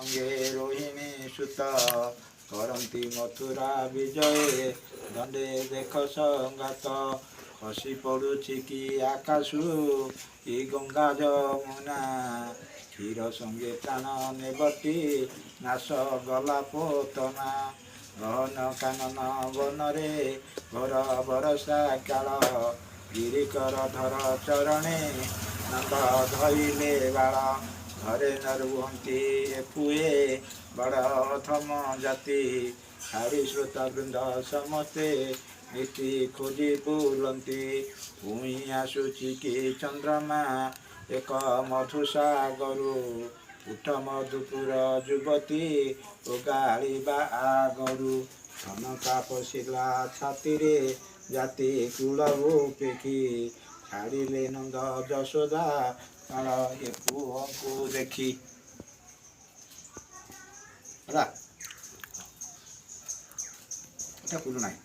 ଅଙ୍ଗେ ରୋହିଣୀ ସୁତ କରନ୍ତି ମଥୁରା ବିଜୟ ଦଣ୍ଡେ ଦେଖ ସଂଗାତ ଖସି ପଡ଼ୁଛି କି ଆକାଶୁ ଏ ଗଙ୍ଗା ଯମୁନା କ୍ଷୀର ସଙ୍ଗେ ପ୍ରାଣ ନେବଟି ନାଶ ଗଲା ପୋତନା ଗହନ କାନନ ବନରେ ଘର ବରଷା କାଳ ଗିରିକର ଧର ଚରଣେ ନନ୍ଦ ଧଇଲେ ବାଳ ଘରେ ନ ରୁହନ୍ତି ପୁଏ ବଡ଼ ଅଥମ ଜାତି ଛାଡ଼ି ଶ୍ରୋତ ବୃନ୍ଦ ସମସ୍ତେ ନୀତି ଖୋଜି ବୁଲନ୍ତି ପୁଣି ଆସୁଛି କି ଚନ୍ଦ୍ରମା ଏକ ମଧୁସାଗରୁ ଉଠ ମଧୁପୁର ଯୁବତୀ ଓଗାଳିବା ଆଗରୁ ଧନକା ପଶିଲା ଛାତିରେ ଜାତି କୁଳକୁ ପେଖି ଛାଡ଼ିଲେ ନନ୍ଦ ଯଶୋଦା କାଳ ଏ ପୁଅକୁ ଦେଖି ହେଲା। এটা পুরো নাই।